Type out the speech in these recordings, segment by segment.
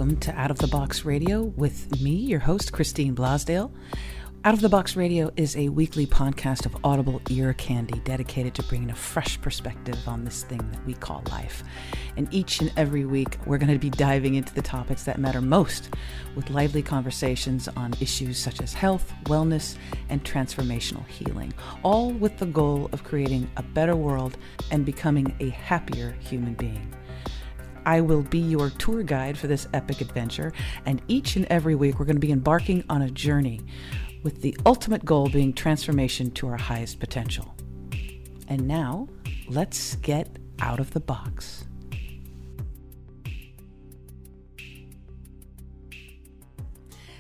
Welcome to Out of the Box Radio with me, your host, Christine Blasdale. Out of the Box Radio is a weekly podcast of audible ear candy dedicated to bringing a fresh perspective on this thing that we call life. And each and every week, we're going to be diving into the topics that matter most with lively conversations on issues such as health, wellness, and transformational healing, all with the goal of creating a better world and becoming a happier human being. I will be your tour guide for this epic adventure, and each and every week, we're going to be embarking on a journey with the ultimate goal being transformation to our highest potential. And now, let's get out of the box.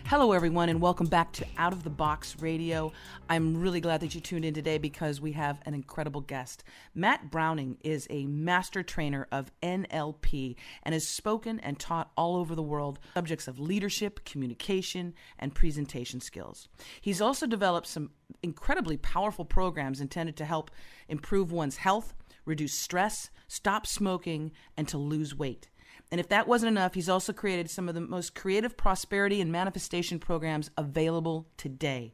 Hello, everyone, and welcome back to Out of the Box Radio. I'm really glad that you tuned in today because we have an incredible guest. MATT Brauning is a master trainer of NLP and has spoken and taught all over the world subjects of leadership, communication, and presentation skills. He's also developed some incredibly powerful programs intended to help improve one's health, reduce stress, stop smoking, and to lose weight. And if that wasn't enough, he's also created some of the most creative prosperity and manifestation programs available today.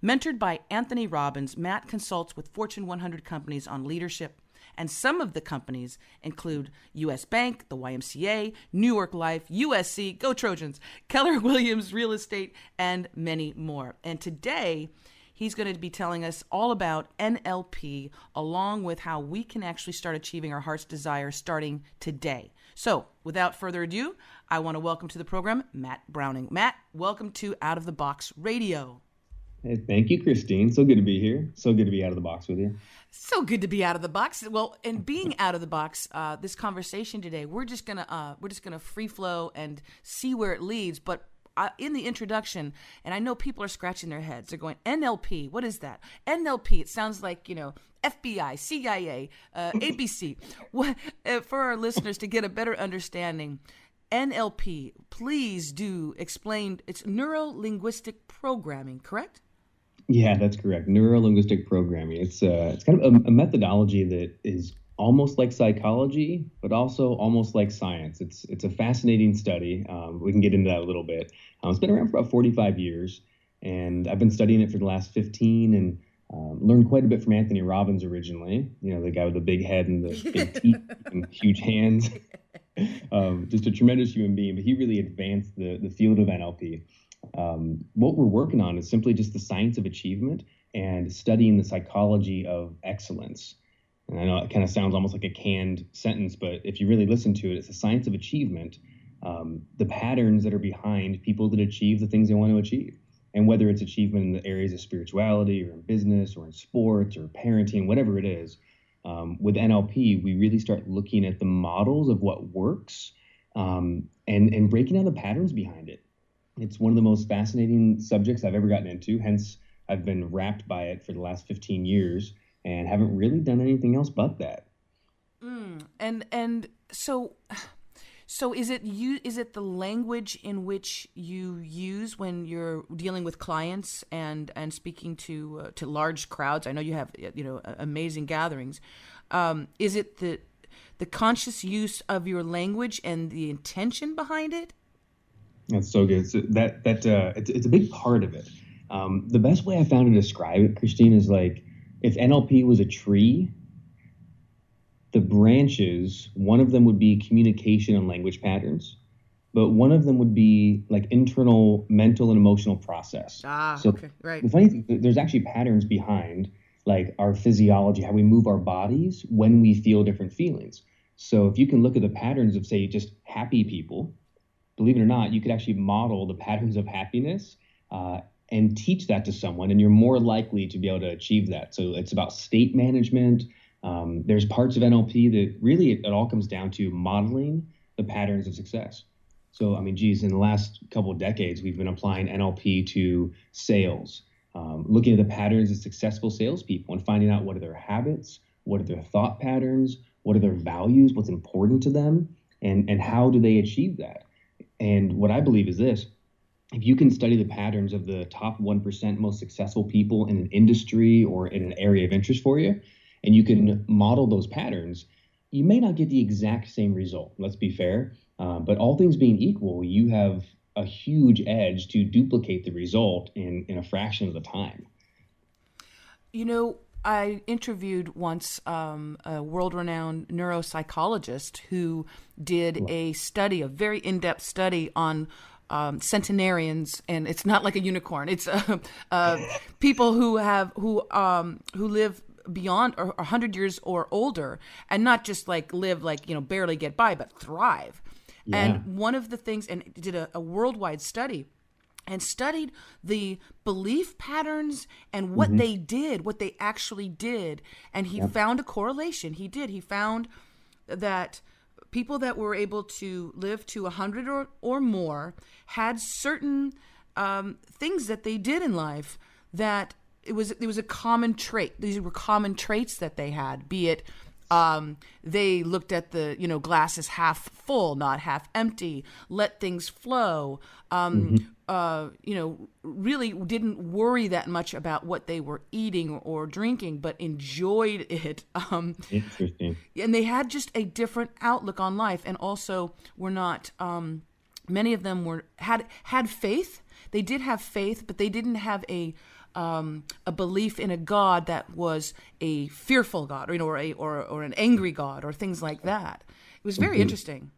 Mentored by Anthony Robbins, Matt consults with Fortune 100 companies on leadership, and some of the companies include U.S. Bank, the YMCA, New York Life, USC, Go Trojans, Keller Williams Real Estate, and many more. And today, he's going to be telling us all about NLP, along with how we can actually start achieving our heart's desire starting today. So, without further ado, I want to welcome to the program MATT Brauning. Matt, welcome to Out of the Box Radio. Hey, thank you, Christine. So good to be here. So good to be out of the box with you. So good to be out of the box. Well, and being out of the box, this conversation today, we're just gonna free flow and see where it leads. But in the introduction, and I know people are scratching their heads. They're going, NLP, what is that? NLP, it sounds like, FBI, CIA, ABC. For our listeners to get a better understanding, NLP, please do explain. It's neuro-linguistic programming, correct? Yeah, that's correct. Neuro-linguistic programming. It's kind of a methodology that is almost like psychology, but also almost like science. It's a fascinating study. We can get into that a little bit. It's been around for about 45 years, and I've been studying it for the last 15 and learned quite a bit from Anthony Robbins originally, the guy with the big head and the big teeth and huge hands. Just a tremendous human being, but he really advanced the field of NLP. What we're working on is simply just the science of achievement and studying the psychology of excellence. And I know it kind of sounds almost like a canned sentence, but if you really listen to it, it's the science of achievement, the patterns that are behind people that achieve the things they want to achieve. And whether it's achievement in the areas of spirituality or in business or in sports or parenting, whatever it is, with NLP, we really start looking at the models of what works and breaking down the patterns behind it. It's one of the most fascinating subjects I've ever gotten into. Hence, I've been wrapped by it for the last 15 years. And haven't really done anything else but that. So is it the language in which you use when you're dealing with clients and speaking to large crowds? I know you have amazing gatherings. Is it the conscious use of your language and the intention behind it? That's so good. So it's a big part of it. The best way I found to describe it, Christine, is like, if NLP was a tree, the branches, one of them would be communication and language patterns, but one of them would be like internal mental and emotional process. Okay, right. The funny thing, there's actually patterns behind like our physiology, how we move our bodies when we feel different feelings. So if you can look at the patterns of, say, just happy people, believe it or not, you could actually model the patterns of happiness and teach that to someone, and you're more likely to be able to achieve that. So it's about state management. There's parts of NLP that really it all comes down to modeling the patterns of success. So, in the last couple of decades, we've been applying NLP to sales, looking at the patterns of successful salespeople and finding out what are their habits, what are their thought patterns, what are their values, what's important to them, and how do they achieve that. And what I believe is this. If you can study the patterns of the top 1% most successful people in an industry or in an area of interest for you, and you can model those patterns, you may not get the exact same result. Let's be fair. But all things being equal, you have a huge edge to duplicate the result in a fraction of the time. You know, I interviewed once a world-renowned neuropsychologist who did a study, a very in-depth study on centenarians, and it's not like a unicorn. It's people who live beyond or 100 years or older, and not just like live like, barely get by, but thrive. Yeah. And one of the things, and did a worldwide study and studied the belief patterns and what they did, what they actually did. And he found a correlation. He found that people that were able to live to 100 or more had certain things that they did in life that it was a common trait. These were common traits that they had, be it they looked at the, glass as half full, not half empty, let things flow, really didn't worry that much about what they were eating or drinking, but enjoyed it. Interesting. And they had just a different outlook on life, and also were not, many of them had faith. They did have faith, but they didn't have a belief in a God that was a fearful God, or an angry God, or things like that. It was very interesting.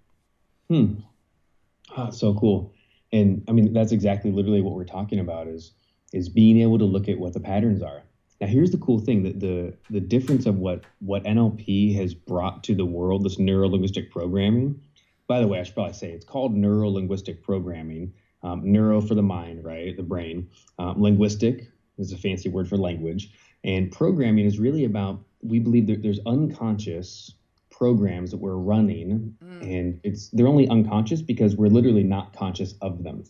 So cool. And I mean, that's exactly literally what we're talking about is being able to look at what the patterns are. Now, here's the cool thing, that the difference of what NLP has brought to the world, this neuro-linguistic programming. By the way, I should probably say it's called neuro-linguistic programming. Neuro for the mind, right? The brain. Linguistic is a fancy word for language. And programming is really about, we believe that there's unconscious programs that we're running, and they're only unconscious because we're literally not conscious of them.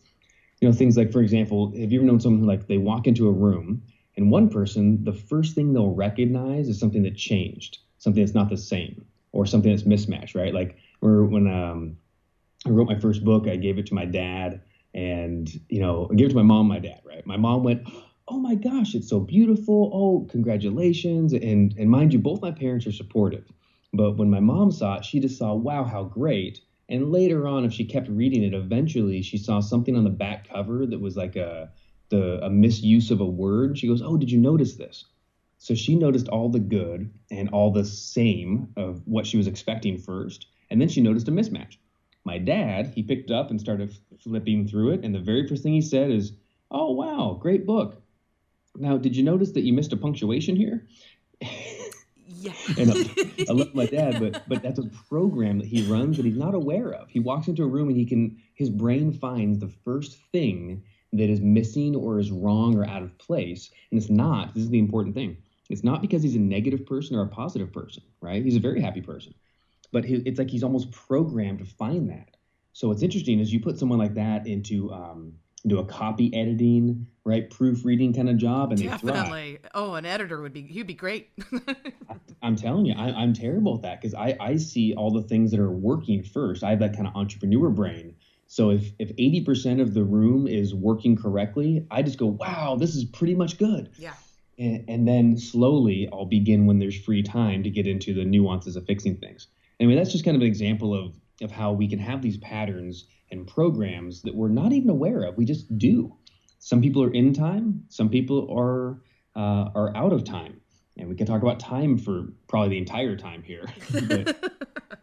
Things like, for example, have you ever known someone who, like, they walk into a room and one person, the first thing they'll recognize is something that changed, something that's not the same, or something that's mismatched, right? Like, or when I wrote my first book, I gave it to my dad, and I gave it to my mom, my dad, right? My mom went, "Oh my gosh, it's so beautiful. Oh, congratulations." And mind you, both my parents are supportive. But when my mom saw it, she just saw, wow, how great. And later on, if she kept reading it, eventually she saw something on the back cover that was like a misuse of a word. She goes, "Oh, did you notice this?" So she noticed all the good and all the same of what she was expecting first. And then she noticed a mismatch. My dad, he picked it up and started flipping through it. And the very first thing he said is, "Oh, wow, great book. Now, did you notice that you missed a punctuation here?" Yeah. And I love my dad, but that's a program that he runs that he's not aware of. He walks into a room and his brain finds the first thing that is missing or is wrong or out of place. And this is the important thing. It's not because he's a negative person or a positive person, right? He's a very happy person, but it's like he's almost programmed to find that. So what's interesting is you put someone like that into a copy editing, right, proofreading kind of job, and they Definitely. thrive. Oh, an editor he'd be great. I'm telling you, I'm terrible at that because I see all the things that are working first. I have that kind of entrepreneur brain. So if 80% of the room is working correctly, I just go, wow, this is pretty much good. Yeah. And then slowly I'll begin, when there's free time, to get into the nuances of fixing things. Anyway, that's just kind of an example of how we can have these patterns and programs that we're not even aware of. We just do. Some people are in time. Some people are out of time. And we can talk about time for probably the entire time here. But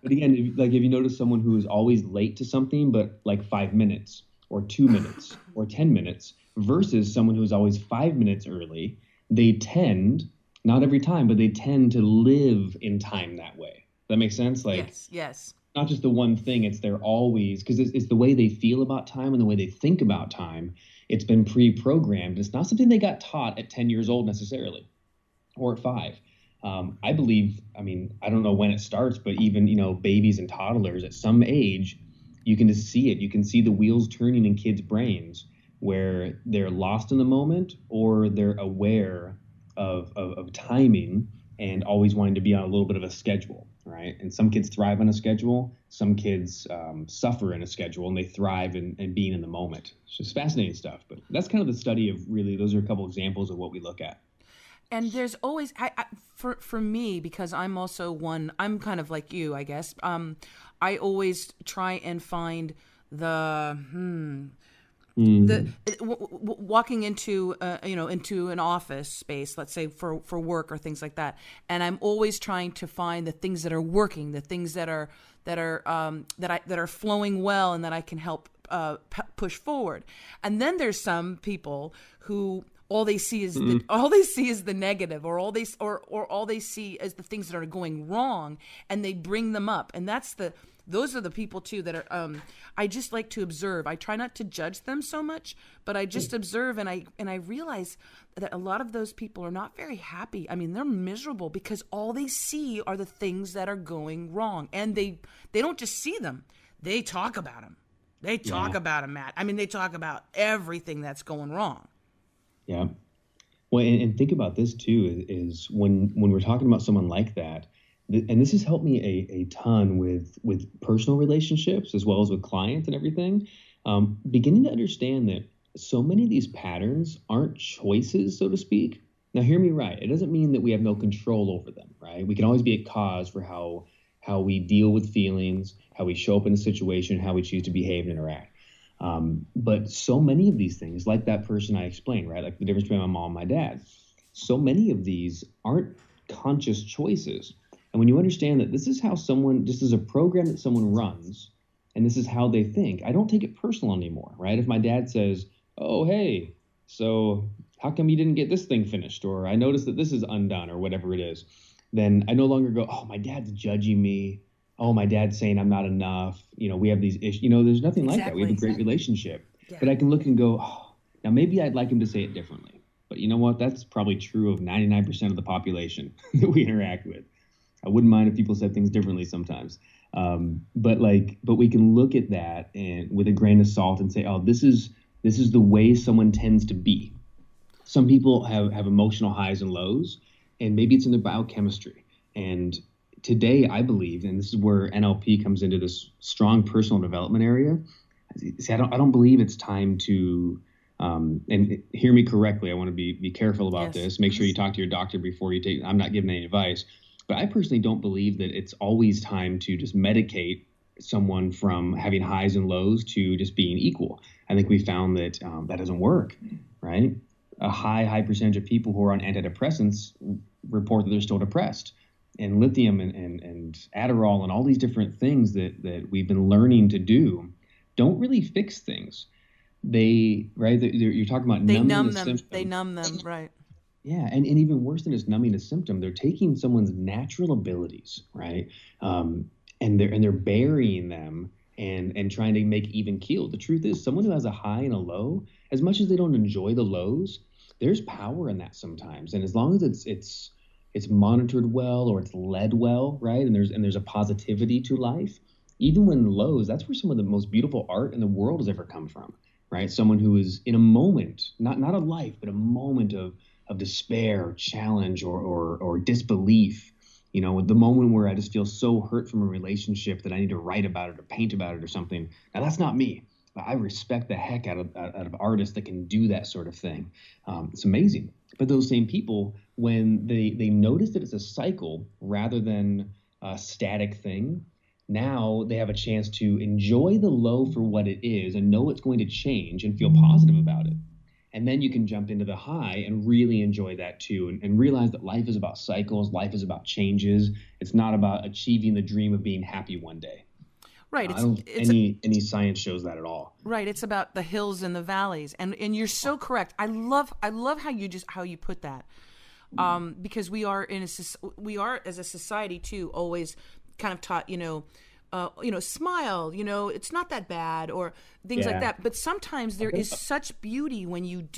again, if you notice someone who is always late to something, but like 5 minutes or 2 minutes or 10 minutes versus someone who is always 5 minutes early, they tend, not every time, but they tend to live in time that way. That makes sense? Like, Yes. Not just the one thing, it's they're always, because it's the way they feel about time and the way they think about time. It's been pre-programmed. It's not something they got taught at 10 years old necessarily, or at 5. I believe, I don't know when it starts, but even, babies and toddlers at some age, you can just see it. You can see the wheels turning in kids' brains where they're lost in the moment, or they're aware of timing and always wanting to be on a little bit of a schedule, right? And some kids thrive on a schedule. Some kids suffer in a schedule, and they thrive in being in the moment. It's just fascinating stuff. But that's kind of the study of, really, those are a couple examples of what we look at. And there's always, for me, because I'm also one, I'm kind of like you, I guess. I always try and find walking into into an office space, let's say for work or things like that, and I'm always trying to find the things that are working, the things that are flowing well, and that I can help push forward. And then there's some people who all they see is the negative, or all they see is the things that are going wrong, and they bring them up. And those are the people too that are I just like to observe. I try not to judge them so much, but I just observe, and I realize that a lot of those people are not very happy. I mean, they're miserable because all they see are the things that are going wrong, and they don't just see them, they talk about them. They talk about them, Matt. I mean, they talk about everything that's going wrong. Yeah. Well, and think about this too, is when we're talking about someone like that, and this has helped me a ton with personal relationships as well as with clients and everything, beginning to understand that so many of these patterns aren't choices, so to speak. Now, hear me right. It doesn't mean that we have no control over them, right? We can always be at cause for how we deal with feelings, how we show up in a situation, how we choose to behave and interact. But so many of these things, like that person I explained, right? Like the difference between my mom and my dad, so many of these aren't conscious choices. And when you understand that this is a program that someone runs, and this is how they think, I don't take it personal anymore, right? If my dad says, oh, hey, so how come you didn't get this thing finished? Or I noticed that this is undone, or whatever it is. Then I no longer go, oh, my dad's judging me. Oh, my dad's saying I'm not enough. We have these issues. There's nothing like that. We have a great relationship. Yeah. But I can look and go, oh, now maybe I'd like him to say it differently. But you know what? That's probably true of 99% of the population that we interact with. I wouldn't mind if people said things differently sometimes. But we can look at that and with a grain of salt and say, oh, this is the way someone tends to be. Some people have emotional highs and lows, and maybe it's in their biochemistry. And today, I believe, and this is where NLP comes into this strong personal development area. See, I don't believe it's time to, and hear me correctly. I want to be careful about this. Make sure you talk to your doctor before you take. I'm not giving any advice, but I personally don't believe that it's always time to just medicate someone from having highs and lows to just being equal. I think we found that that doesn't work, right? A high percentage of people who are on antidepressants report that they're still depressed. And lithium and Adderall and all these different things that we've been learning to do don't really fix things. You're talking about numbing the symptom. They numb them, right? Yeah, and even worse than just numbing a symptom, they're taking someone's natural abilities, right? And they're burying them and trying to make even keel. The truth is, someone who has a high and a low, as much as they don't enjoy the lows, there's power in that sometimes. And as long as it's monitored well, or it's led well, right? And there's a positivity to life. Even when lows, that's where some of the most beautiful art in the world has ever come from, right? Someone who is in a moment, not a life, but a moment of despair, or challenge, or disbelief. The moment where I just feel so hurt from a relationship that I need to write about it or paint about it or something. Now, that's not me. I respect the heck out of artists that can do that sort of thing. It's amazing. But those same people, when they notice that it's a cycle rather than a static thing, now they have a chance to enjoy the low for what it is and know it's going to change and feel positive about it. And then you can jump into the high and really enjoy that too, and realize that life is about cycles, life is about changes. It's not about achieving the dream of being happy one day. Right. Any science shows that at all. Right. It's about the hills and the valleys, and you're so correct. I love how you put that, because we are as a society too always kind of taught smile, it's not that bad, or things like that. But sometimes there is such beauty when you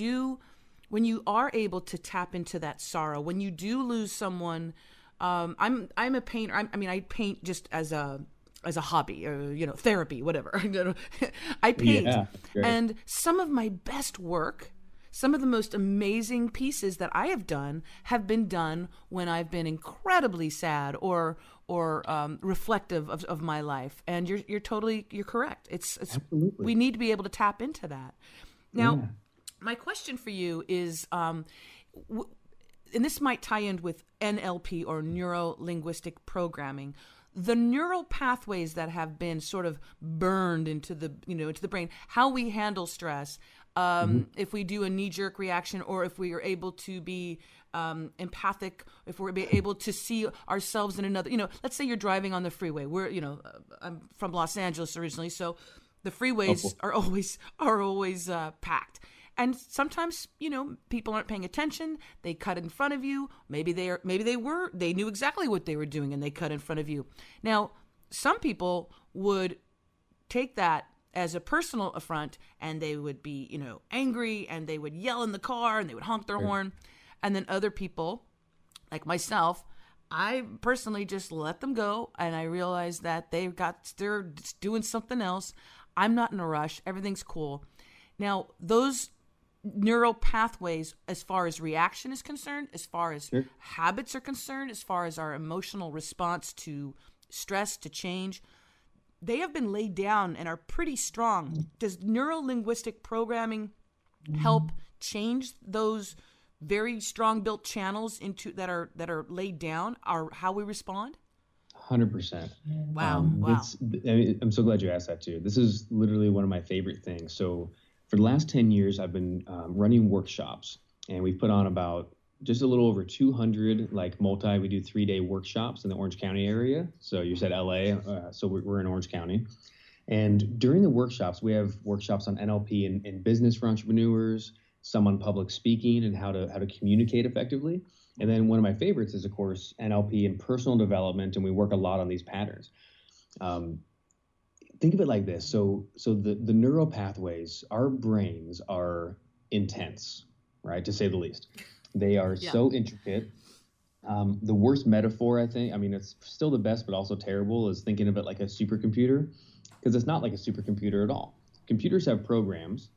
are able to tap into that sorrow. When you do lose someone, I'm a painter. I paint just as a hobby, or therapy, whatever. I paint, and some of my best work, some of the most amazing pieces that I have done have been done when I've been incredibly sad or reflective of my life. And you're correct. It's Absolutely. We need to be able to tap into that. Now, my question for you is, and this might tie in with NLP or neuro-linguistic programming, the neural pathways that have been sort of burned into the, into the brain, how we handle stress, if we do a knee-jerk reaction, or if we are able to be empathic, if we're able to see ourselves in another, let's say you're driving on the freeway. I'm from Los Angeles originally, so the freeways are always packed. And sometimes, people aren't paying attention. They cut in front of you. Maybe they knew exactly what they were doing and they cut in front of you. Now, some people would take that as a personal affront and they would be, angry, and they would yell in the car and they would honk their horn. And then other people, like myself, I personally just let them go, and I realized that they're doing something else. I'm not in a rush. Everything's cool. Now, those neural pathways, as far as reaction is concerned, as far as habits are concerned, as far as our emotional response to stress, to change, they have been laid down and are pretty strong. Does neuro-linguistic programming help change those very strong built channels into that are laid down, are how we respond? 100%. Wow. I'm so glad you asked that too. This is literally one of my favorite things. So for the last 10 years, I've been running workshops, and we've put on about just a little over 200, we do 3-day workshops in the Orange County area. So you said LA, so we're in Orange County. And during the workshops, we have workshops on NLP and business for entrepreneurs, some on public speaking and how to communicate effectively. And then one of my favorites is, of course, NLP and personal development, and we work a lot on these patterns. Think of it like this. So the neural pathways, our brains are intense, right, to say the least. They are so intricate. The worst metaphor, it's still the best, but also terrible, is thinking of it like a supercomputer, because it's not like a supercomputer at all. Computers have programs,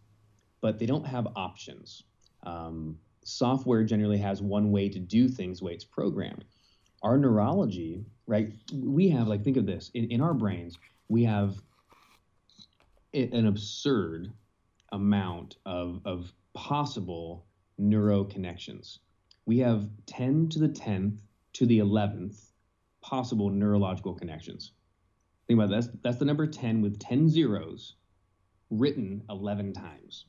but they don't have options. Software generally has one way to do things, the way it's programmed. Our neurology, right, we have, think of this, in our brains, we have an absurd amount of possible neuro connections. We have 10 to the 10th to the 11th possible neurological connections. Think about that. That's the number 10 with 10 zeros written 11 times.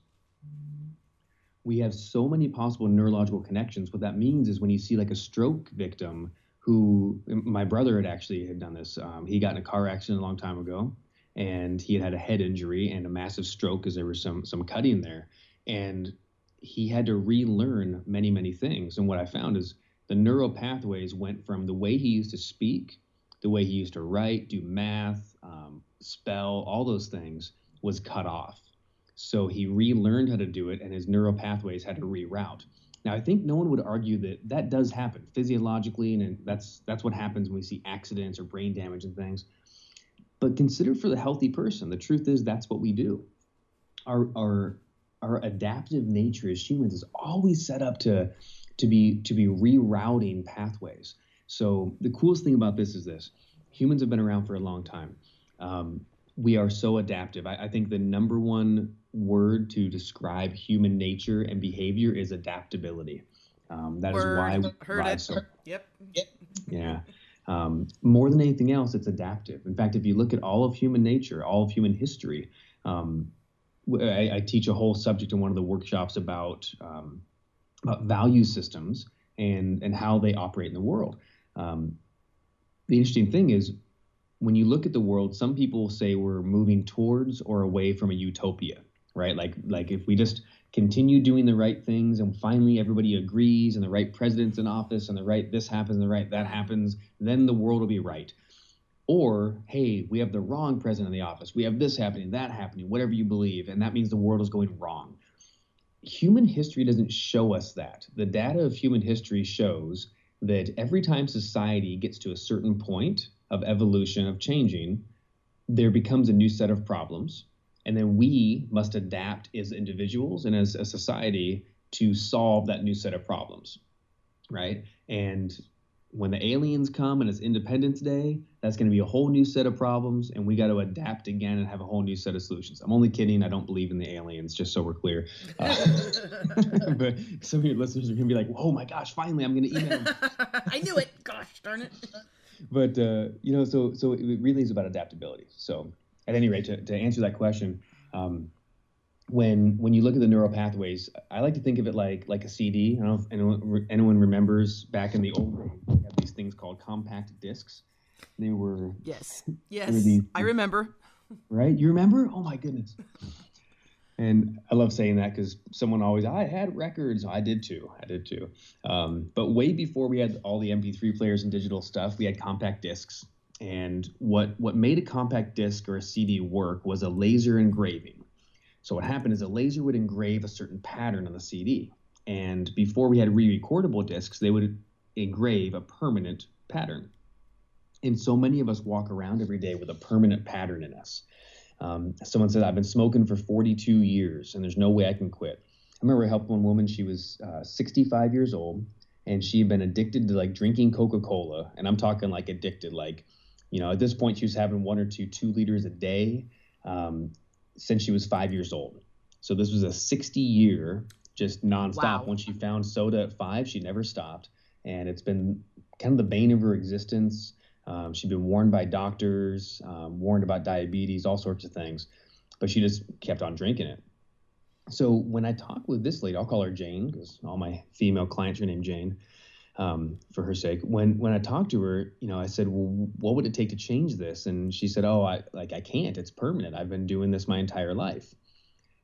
We have so many possible neurological connections. What that means is when you see a stroke victim who, my brother had done this. He got in a car accident a long time ago, and he had a head injury and a massive stroke because there was some cutting there. And he had to relearn many, many things. And what I found is the neural pathways went from the way he used to speak, the way he used to write, do math, spell, all those things was cut off. So he relearned how to do it, and his neural pathways had to reroute. Now, I think no one would argue that does happen physiologically, and that's what happens when we see accidents or brain damage and things. But consider for the healthy person, the truth is that's what we do. Our adaptive nature as humans is always set up to be rerouting pathways. So the coolest thing about this is this: humans have been around for a long time. We are so adaptive. I think the number one word to describe human nature and behavior is adaptability. That is why we thrive so. Yep. Yeah. More than anything else, it's adaptive. In fact, if you look at all of human nature, all of human history, I teach a whole subject in one of the workshops about value systems and how they operate in the world. The interesting thing is, when you look at the world, some people say we're moving towards or away from a utopia, right? Like if we just continue doing the right things and finally everybody agrees and the right president's in office and the right this happens and the right that happens, then the world will be right. Or, hey, we have the wrong president in the office. We have this happening, that happening, whatever you believe, and that means the world is going wrong. Human history doesn't show us that. The data of human history shows that every time society gets to a certain point of evolution, of changing, there becomes a new set of problems. And then we must adapt as individuals and as a society to solve that new set of problems, right? And when the aliens come and it's Independence Day, that's going to be a whole new set of problems, and we got to adapt again and have a whole new set of solutions. I'm only kidding. I don't believe in the aliens, just so we're clear. But some of your listeners are going to be like, "Oh my gosh, finally, I'm going to email them." I knew it. Gosh darn it. But so it really is about adaptability. So at any rate, to answer that question, when you look at the neural pathways, I like to think of it like a CD. I don't know if anyone remembers back in the old days, we had these things called compact discs. They were yes, I remember. Right, you remember? Oh my goodness. And I love saying that because someone always, I had records. I did too. But way before we had all the MP3 players and digital stuff, we had compact discs. And what made a compact disc or a CD work was a laser engraving. So what happened is a laser would engrave a certain pattern on the CD. And before we had re-recordable discs, they would engrave a permanent pattern. And so many of us walk around every day with a permanent pattern in us. Someone said, I've been smoking for 42 years and there's no way I can quit. I remember I helped one woman. She was 65 years old and she had been addicted to like drinking Coca-Cola. And I'm talking like addicted, like, at this point she was having 1 or 2 liters a day since she was 5 years old. So this was a 60-year just nonstop. Wow. When she found soda at 5, she never stopped. And it's been kind of the bane of her existence. She'd been warned by doctors, warned about diabetes, all sorts of things, but she just kept on drinking it. So when I talk with this lady, I'll call her Jane because all my female clients are named Jane for her sake. When I talked to her, I said, well, what would it take to change this? And she said, I can't. It's permanent. I've been doing this my entire life.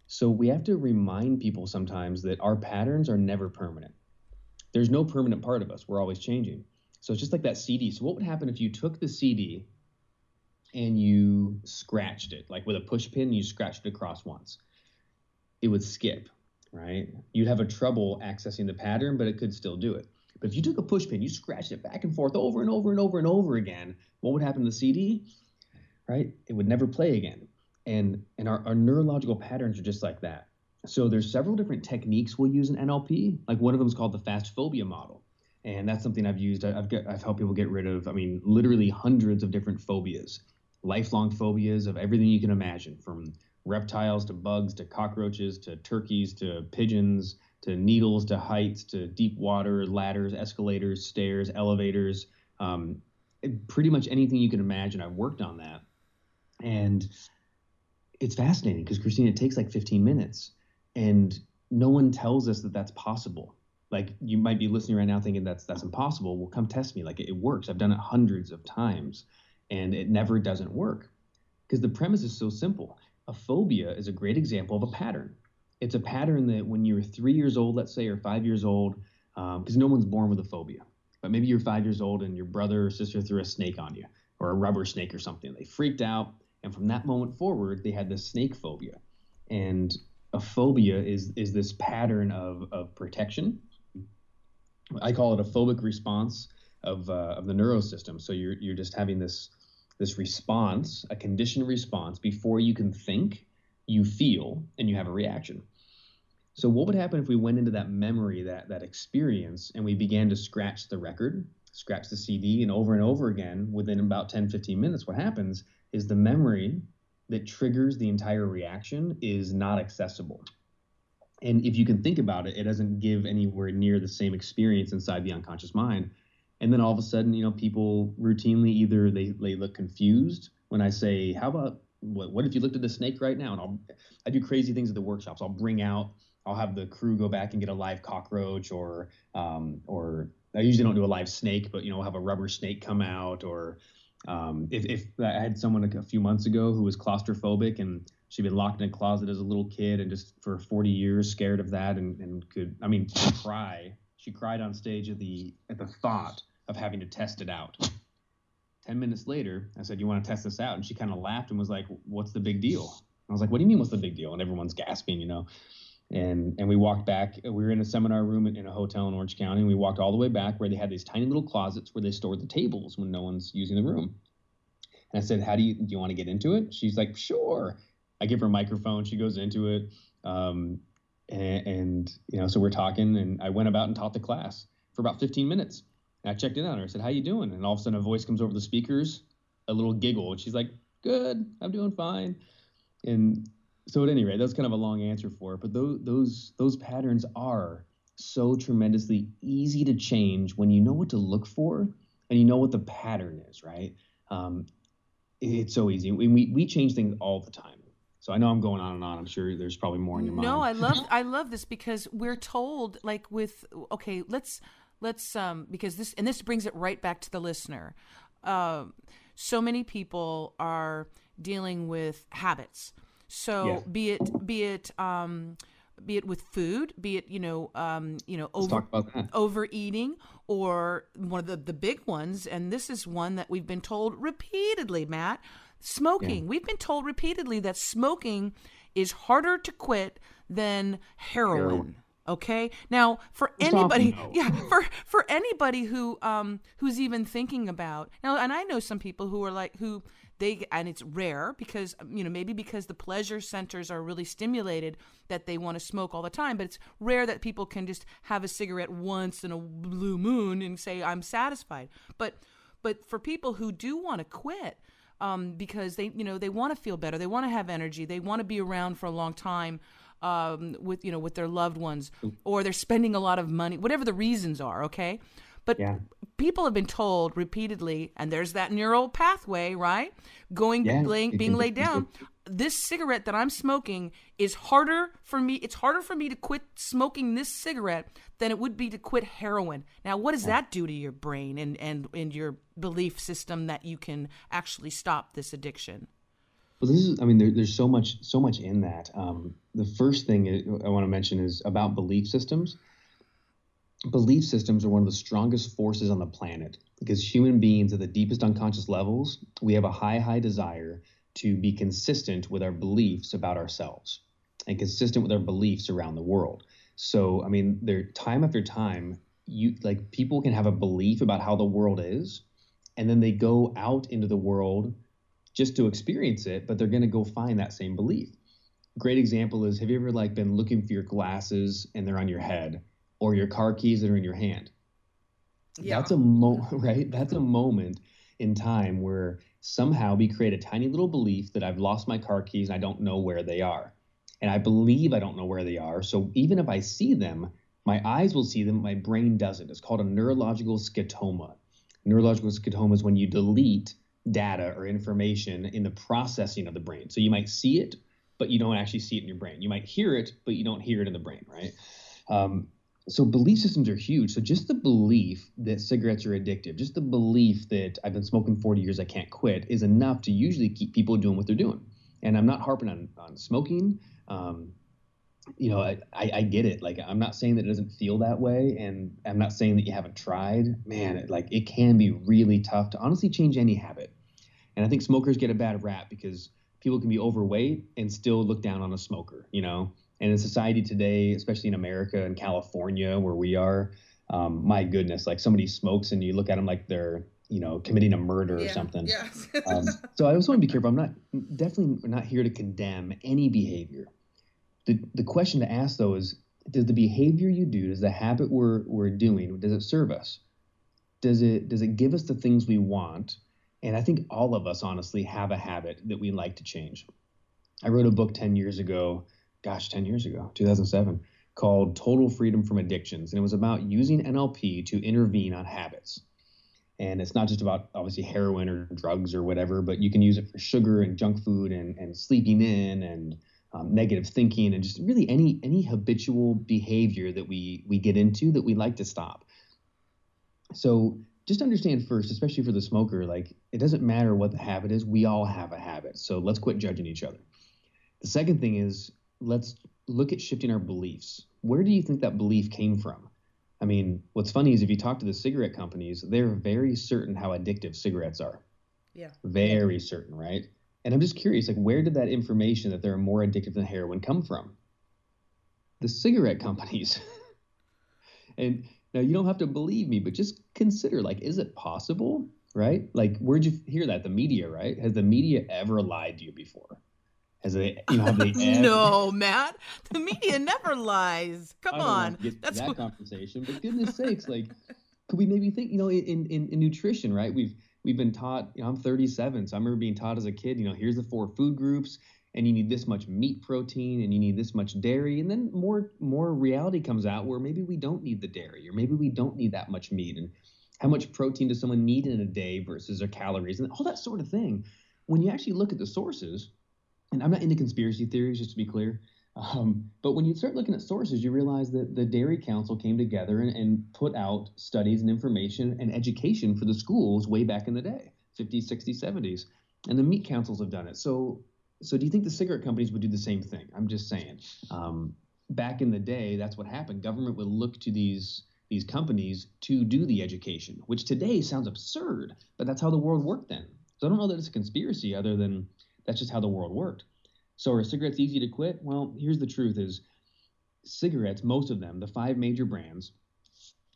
So we have to remind people sometimes that our patterns are never permanent. There's no permanent part of us. We're always changing. So it's just like that CD. So what would happen if you took the CD and you scratched it, like with a push pin, you scratched it across once? It would skip, right? You'd have a trouble accessing the pattern, but it could still do it. But if you took a push pin, you scratched it back and forth over and over and over and over again, what would happen to the CD, right? It would never play again. And our neurological patterns are just like that. So there's several different techniques we'll use in NLP. Like one of them is called the fast phobia model. And that's something I've used. I've helped people get rid of, literally hundreds of different phobias, lifelong phobias of everything you can imagine, from reptiles to bugs to cockroaches to turkeys to pigeons to needles to heights to deep water, ladders, escalators, stairs, elevators, pretty much anything you can imagine. I've worked on that. And it's fascinating because, Christine, it takes like 15 minutes and no one tells us that that's possible. Like you might be listening right now thinking that's impossible. Well, come test me. Like it works. I've done it hundreds of times and it never doesn't work because the premise is so simple. A phobia is a great example of a pattern. It's a pattern that when you're 3 years old, let's say, or 5 years old, because no one's born with a phobia, but maybe you're 5 years old and your brother or sister threw a snake on you or a rubber snake or something. They freaked out. And from that moment forward, they had this snake phobia. And a phobia is this pattern of protection. I call it a phobic response of the neurosystem. So you're just having this response, a conditioned response before you can think, you feel, and you have a reaction. So what would happen if we went into that memory, that experience, and we began to scratch the record, scratch the CD, and over again within about 10, 15 minutes, what happens is the memory that triggers the entire reaction is not accessible. And if you can think about it, it doesn't give anywhere near the same experience inside the unconscious mind. And then all of a sudden, people routinely either they look confused when I say, how about, what if you looked at a snake right now? And I do crazy things at the workshops. I'll have the crew go back and get a live cockroach or I usually don't do a live snake, but, I'll have a rubber snake come out. Or if I had someone a few months ago who was claustrophobic and she'd been locked in a closet as a little kid and just for 40 years scared of that and could, cry. She cried on stage at the thought of having to test it out. 10 minutes later, I said, you want to test this out? And she kind of laughed and was like, what's the big deal? I was like, what do you mean, what's the big deal? And everyone's gasping, And we walked back. We were in a seminar room in a hotel in Orange County, and we walked all the way back where they had these tiny little closets where they stored the tables when no one's using the room. And I said, do you want to get into it? She's like, sure. I give her a microphone. She goes into it. So we're talking, and I went about and taught the class for about 15 minutes. And I checked in on her. I said, "How you doing?" And all of a sudden a voice comes over the speakers, a little giggle, and she's like, "Good, I'm doing fine." And so at any rate, that's kind of a long answer for it. But those patterns are so tremendously easy to change when you know what to look for and you know what the pattern is, right? It's so easy. We change things all the time. So I know I'm going on and on. I'm sure there's probably more in your mind. No, I love this because we're told, like, okay, let's because this brings it right back to the listener. So many people are dealing with habits. So be it with food, be it overeating, or one of the big ones, and this is one that we've been told repeatedly, Matt, smoking. We've been told repeatedly that smoking is harder to quit than heroin. Okay. Now, for anybody, for anybody who's even thinking about now, and I know some people who are like and it's rare because maybe because the pleasure centers are really stimulated that they want to smoke all the time, but it's rare that people can just have a cigarette once in a blue moon and say I'm satisfied. But for people who do want to quit, because they want to feel better, they want to have energy, they want to be around for a long time. With their loved ones, or they're spending a lot of money, whatever the reasons are, okay? But people have been told repeatedly, and there's that neural pathway, right? Being laid down. This cigarette that I'm smoking is harder for me. It's harder for me to quit smoking this cigarette than it would be to quit heroin. Now, what does that do to your brain and your belief system that you can actually stop this addiction? Well, there's so much in that. The first thing I want to mention is about belief systems. Belief systems are one of the strongest forces on the planet because human beings at the deepest unconscious levels, we have a high desire to be consistent with our beliefs about ourselves and consistent with our beliefs around the world. So, time after time, people can have a belief about how the world is, and then they go out into the world just to experience it, but they're going to go find that same belief. Great example is, have you ever been looking for your glasses and they're on your head, or your car keys that are in your hand? Yeah. That's right? That's a moment in time where somehow we create a tiny little belief that I've lost my car keys and I don't know where they are. And I believe I don't know where they are. So even if I see them, my eyes will see them, my brain doesn't. It's called a neurological scotoma. Neurological scotoma is when you delete data or information in the processing of the brain. So you might see it, but you don't actually see it in your brain. You might hear it, but you don't hear it in the brain, right? So belief systems are huge. So just the belief that cigarettes are addictive, just the belief that I've been smoking 40 years, I can't quit, is enough to usually keep people doing what they're doing. And I'm not harping on smoking. I get it. I'm not saying that it doesn't feel that way, and I'm not saying that you haven't tried. Man, it can be really tough to honestly change any habit. And I think smokers get a bad rap because people can be overweight and still look down on a smoker, And in society today, especially in America and California, where we are, my goodness, somebody smokes and you look at them like they're, committing a murder or something. Yes. So I also want to be careful. I'm definitely not here to condemn any behavior. The question to ask, though, is, does the behavior you do, does the habit we're doing, does it serve us? Does it give us the things we want? And I think all of us, honestly, have a habit that we like to change. I wrote a book 10 years ago, 2007, called Total Freedom from Addictions. And it was about using NLP to intervene on habits. And it's not just about, obviously, heroin or drugs or whatever, but you can use it for sugar and junk food and sleeping in and negative thinking and just really any habitual behavior that we get into that we like to stop. So just understand first, especially for the smoker, it doesn't matter what the habit is. We all have a habit. So let's quit judging each other. The second thing is, let's look at shifting our beliefs. Where do you think that belief came from? What's funny is if you talk to the cigarette companies, they're very certain how addictive cigarettes are. Yeah. Very certain, right? And I'm just curious, where did that information that they're more addictive than heroin come from? The cigarette companies. And now you don't have to believe me, but just consider, is it possible, right? Where'd you hear that? The media, right? Has the media ever lied to you before? Have they ever... No, Matt. The media never lies. Come on. That's that conversation. But goodness sakes, could we maybe think, in nutrition, right? We've been taught, I'm 37, so I remember being taught as a kid, here's the 4 food groups, and you need this much meat protein, and you need this much dairy, and then more reality comes out where maybe we don't need the dairy, or maybe we don't need that much meat, and how much protein does someone need in a day versus their calories, and all that sort of thing. When you actually look at the sources, and I'm not into conspiracy theories, just to be clear, but when you start looking at sources, you realize that the Dairy Council came together and put out studies and information and education for the schools way back in the day, 50s, 60s, 70s. And the meat councils have done it. So do you think the cigarette companies would do the same thing? I'm just saying. Back in the day, that's what happened. Government would look to these companies to do the education, which today sounds absurd, but that's how the world worked then. So I don't know that it's a conspiracy other than that's just how the world worked. So are cigarettes easy to quit? Well, here's the truth is cigarettes, most of them, the 5 major brands,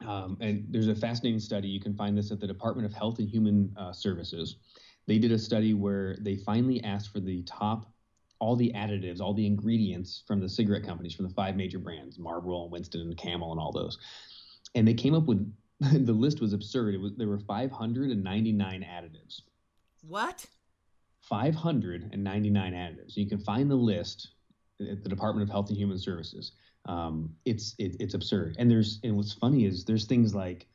and there's a fascinating study. You can find this at the Department of Health and Human Services. They did a study where they finally asked for all the additives, all the ingredients from the cigarette companies, from the 5 major brands, Marlboro, Winston, and Camel, and all those. And they came up with, the list was absurd. There were 599 additives. What? 599 additives. You can find the list at the Department of Health and Human Services. It's absurd. And what's funny is there's things like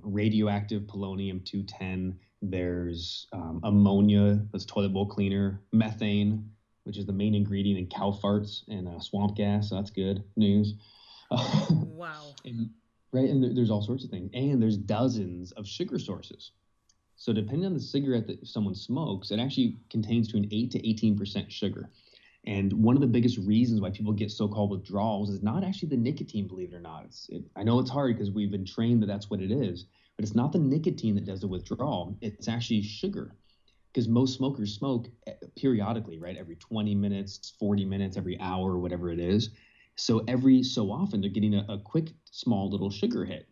radioactive polonium-210. There's ammonia, that's toilet bowl cleaner, methane, which is the main ingredient in cow farts, and swamp gas. So that's good news. Wow. And there's all sorts of things. And there's dozens of sugar sources. So depending on the cigarette that someone smokes, it actually contains between 8 to 18% sugar. And one of the biggest reasons why people get so-called withdrawals is not actually the nicotine, believe it or not. I know it's hard because we've been trained that that's what it is, but it's not the nicotine that does the withdrawal. It's actually sugar, because most smokers smoke periodically, right? Every 20 minutes, 40 minutes, every hour, whatever it is. So every so often they're getting a quick, small little sugar hit.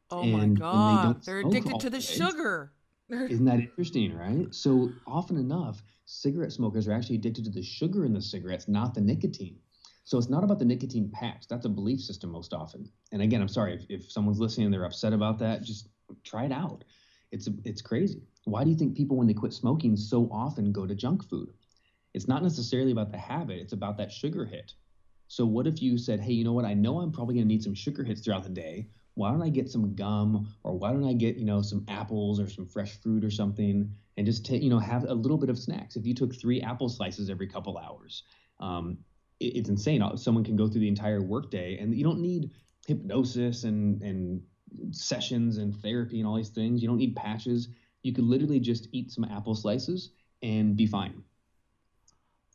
Oh my God, they're addicted to the sugar. Isn't that interesting, right? So often enough, cigarette smokers are actually addicted to the sugar in the cigarettes, not the nicotine. So it's not about the nicotine patch. That's a belief system most often. And again, I'm sorry if someone's listening and they're upset about that, just try it out. It's crazy. Why do you think people, when they quit smoking, so often go to junk food? It's not necessarily about the habit. It's about that sugar hit. So what if you said, hey, you know what? I know I'm probably going to need some sugar hits throughout the day. Why don't I get some gum, or why don't I get, some apples or some fresh fruit or something, and just have a little bit of snacks? If you took 3 apple slices every couple hours, it's insane. Someone can go through the entire workday, and you don't need hypnosis and sessions and therapy and all these things. You don't need patches. You could literally just eat some apple slices and be fine.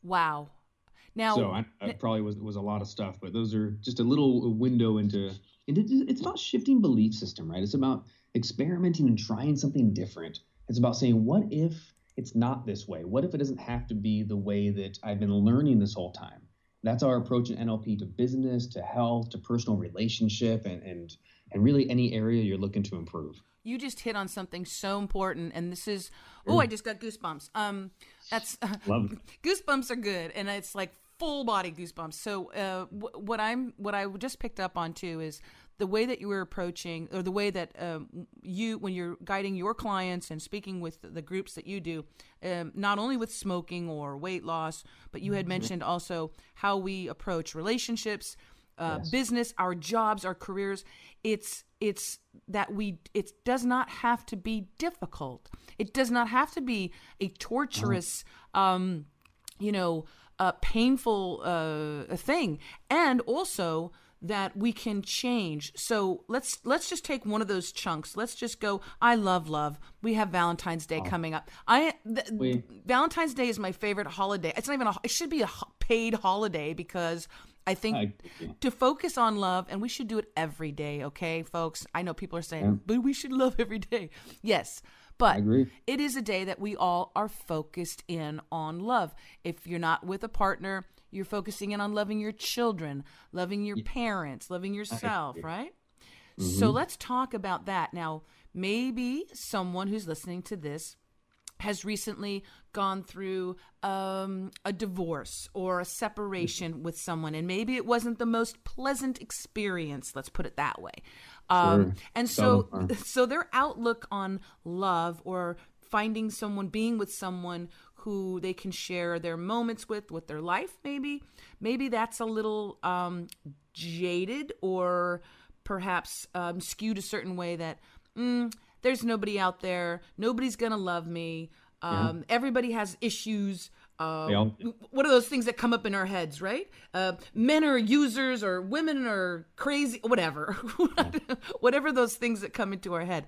Wow. Now, so I probably was a lot of stuff, but those are just a little window into it's about shifting belief system, right? It's about experimenting and trying something different. It's about saying, what if it's not this way? What if it doesn't have to be the way that I've been learning this whole time? That's our approach in NLP to business, to health, to personal relationship, and really any area you're looking to improve. You just hit on something so important, and this is I just got goosebumps. That's Love it. Goosebumps are good, and it's like full body goosebumps. So what I just picked up on too is the way that you were approaching, or the way that when you're guiding your clients and speaking with the groups that you do, not only with smoking or weight loss, but you had mentioned also how we approach relationships, Yes. business, our jobs, our careers. It's that it does not have to be difficult. It does not have to be a torturous, painful thing. And also that we can change. So let's just take one of those chunks. Let's just go, I love love. We have Valentine's Day coming up. Valentine's Day is my favorite holiday. It's not even it should be a paid holiday, because I think to focus on love, and we should do it every day, okay, folks? I know people are saying, but we should love every day. Yes, but it is a day that we all are focused in on love. If you're not with a partner, you're focusing in on loving your children, loving your parents, loving yourself, right? Mm-hmm. So let's talk about that. Now, maybe someone who's listening to this has recently gone through a divorce or a separation with someone, and maybe it wasn't the most pleasant experience, let's put it that way. Sure. And so their outlook on love, or finding someone, being with someone who they can share their moments with their life, maybe that's a little jaded, or perhaps skewed a certain way that there's nobody out there, nobody's gonna love me, everybody has issues. What are those things that come up in our heads, right? Men are users, or women are crazy, whatever. Whatever those things that come into our head.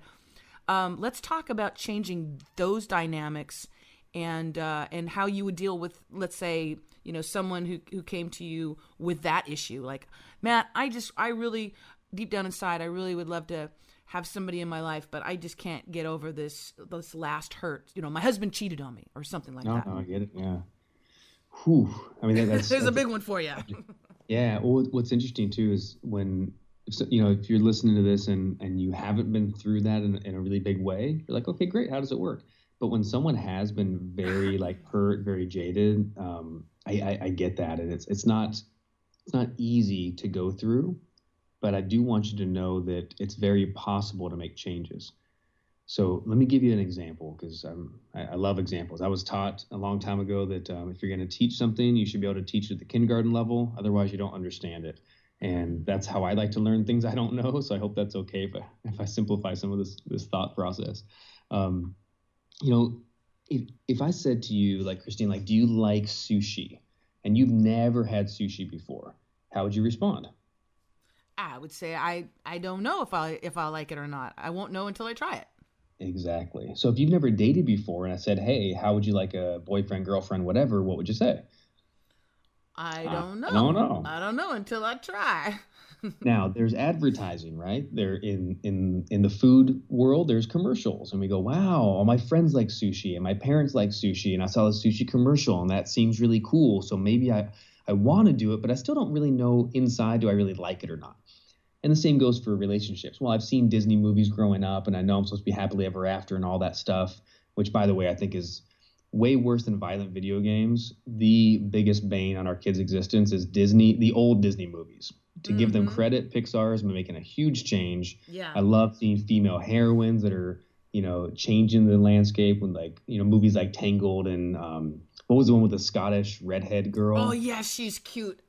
Let's talk about changing those dynamics, and how you would deal with, let's say, someone who came to you with that issue. Like, Matt, I really, deep down inside, I really would love to have somebody in my life, but I just can't get over this last hurt. My husband cheated on me, or something like that. No, I get it. Yeah. Whew. I mean, that's there's a big one for you. Yeah. Well, what's interesting too is if you're listening to this and you haven't been through that in a really big way, you're like, okay, great. How does it work? But when someone has been very hurt, very jaded, I get that, and it's not easy to go through. But I do want you to know that it's very possible to make changes. So let me give you an example, because I love examples. I was taught a long time ago that if you're going to teach something, you should be able to teach it at the kindergarten level. Otherwise, you don't understand it. And that's how I like to learn things I don't know. So I hope that's okay if I simplify some of this thought process. If I said to you, like, Christine, like, do you like sushi? And you've never had sushi before, how would you respond? I would say I don't know if I like it or not. I won't know until I try it. Exactly. So if you've never dated before and I said, hey, how would you like a boyfriend, girlfriend, whatever, what would you say? I don't know. I don't know. I don't know until I try. Now, there's advertising, right? There in the food world, there's commercials, and we go, wow, all my friends like sushi and my parents like sushi, and I saw a sushi commercial and that seems really cool. So maybe I want to do it, but I still don't really know inside, do I really like it or not? And the same goes for relationships. Well, I've seen Disney movies growing up, and I know I'm supposed to be happily ever after and all that stuff, which, by the way, I think is way worse than violent video games. The biggest bane on our kids' existence is Disney, the old Disney movies. To give them credit, Pixar has been making a huge change. Yeah. I love seeing female heroines that are, changing the landscape when, movies like Tangled and what was the one with the Scottish redhead girl? Oh yeah, she's cute.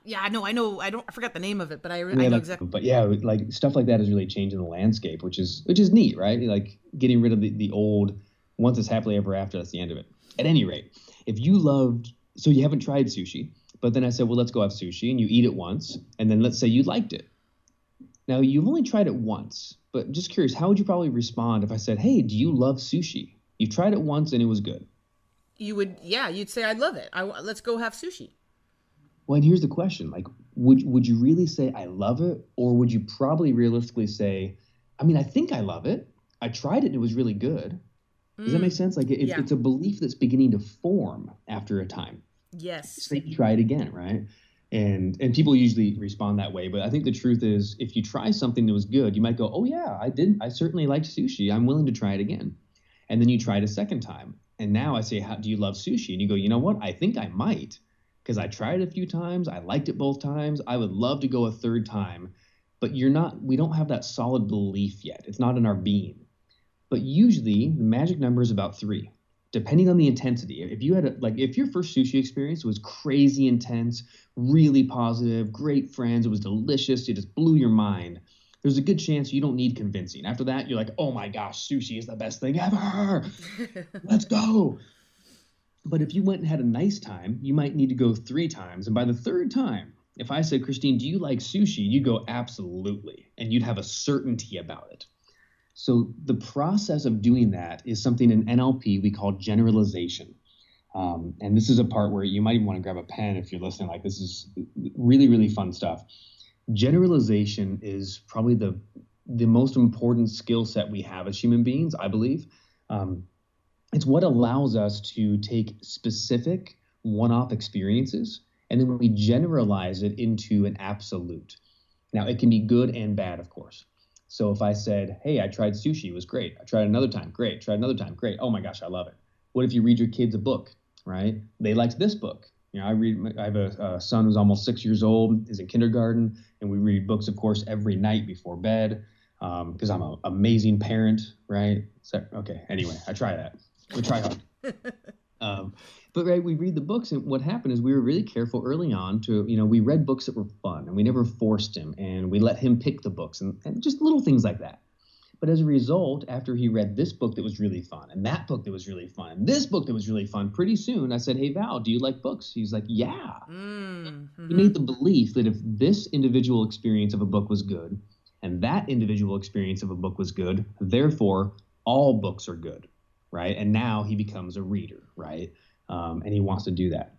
Yeah, I know. I forgot the name of it, but I know exactly. But yeah, like stuff like that is really changing the landscape, which is neat, right? Like getting rid of the old. Once it's happily ever after, that's the end of it. At any rate, if you so you haven't tried sushi, but then I said, well, let's go have sushi, and you eat it once, and then let's say you liked it. Now you've only tried it once, but just curious, how would you probably respond if I said, hey, do you love sushi? You tried it once and it was good. You'd say, I love it. Let's go have sushi. Well, and here's the question. Like, would you really say I love it? Or would you probably realistically say, I think I love it. I tried it and it was really good. Does that make sense? Like it's a belief that's beginning to form after a time. Yes. So you try it again, right? And people usually respond that way. But I think the truth is, if you try something that was good, you might go, oh yeah, I certainly liked sushi. I'm willing to try it again. And then you try it a second time. And now I say, do you love sushi? And you go, you know what? I think I might, because I tried it a few times. I liked it both times. I would love to go a third time. But we don't have that solid belief yet. It's not in our being. But usually the magic number is about 3, depending on the intensity. If you had if your first sushi experience was crazy intense, really positive, great friends, it was delicious, it just blew your mind, there's a good chance you don't need convincing. After that, you're like, oh my gosh, sushi is the best thing ever. Let's go. But if you went and had a nice time, you might need to go 3 times. And by the 3rd time, if I said, Christine, do you like sushi? You'd go, absolutely. And you'd have a certainty about it. So the process of doing that is something in NLP we call generalization. And this is a part where you might even want to grab a pen if you're listening. Like, this is really, really fun stuff. Generalization is probably the most important skill set we have as human beings, I believe. It's what allows us to take specific one-off experiences and then we generalize it into an absolute. Now, it can be good and bad, of course. So if I said, hey, I tried sushi, it was great. I tried another time, great. Tried another time, great. Oh my gosh, I love it. What if you read your kids a book, right? They liked this book. I have a son who's almost 6 years old, is in kindergarten, and we read books, of course, every night before bed, because I'm an amazing parent, right? So, okay, anyway, I try that. We try hard. But right, we read the books, and what happened is we were really careful early on to, we read books that were fun, and we never forced him, and we let him pick the books, and just little things like that. But as a result, after he read this book that was really fun, and that book that was really fun, and this book that was really fun, pretty soon I said, hey, Val, do you like books? He's like, yeah. Mm-hmm. He made the belief that if this individual experience of a book was good, and that individual experience of a book was good, therefore, all books are good, right? And now he becomes a reader, right? And he wants to do that.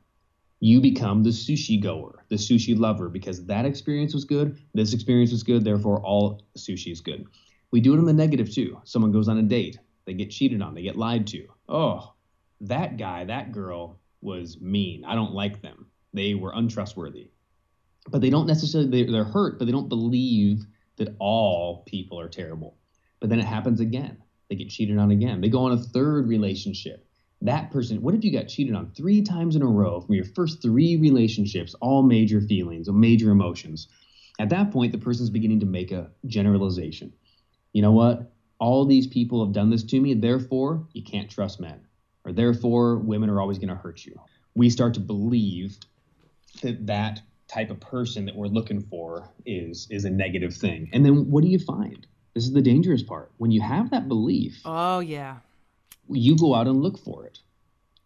You become the sushi goer, the sushi lover, because that experience was good, this experience was good, therefore all sushi is good. We do it in the negative too. Someone goes on a date, they get cheated on, they get lied to. Oh, that guy, that girl was mean. I don't like them. They were untrustworthy. But they don't necessarily, they're hurt, but they don't believe that all people are terrible. But then it happens again. They get cheated on again. They go on a third relationship. That person, what if you got cheated on 3 times in a row from your first 3 relationships, all major feelings, major emotions? At that point, the person's beginning to make a generalization. You know what? All these people have done this to me, therefore you can't trust men, or therefore women are always going to hurt you. We start to believe that type of person that we're looking for is a negative thing. And then what do you find? This is the dangerous part. When you have that belief, oh yeah, you go out and look for it,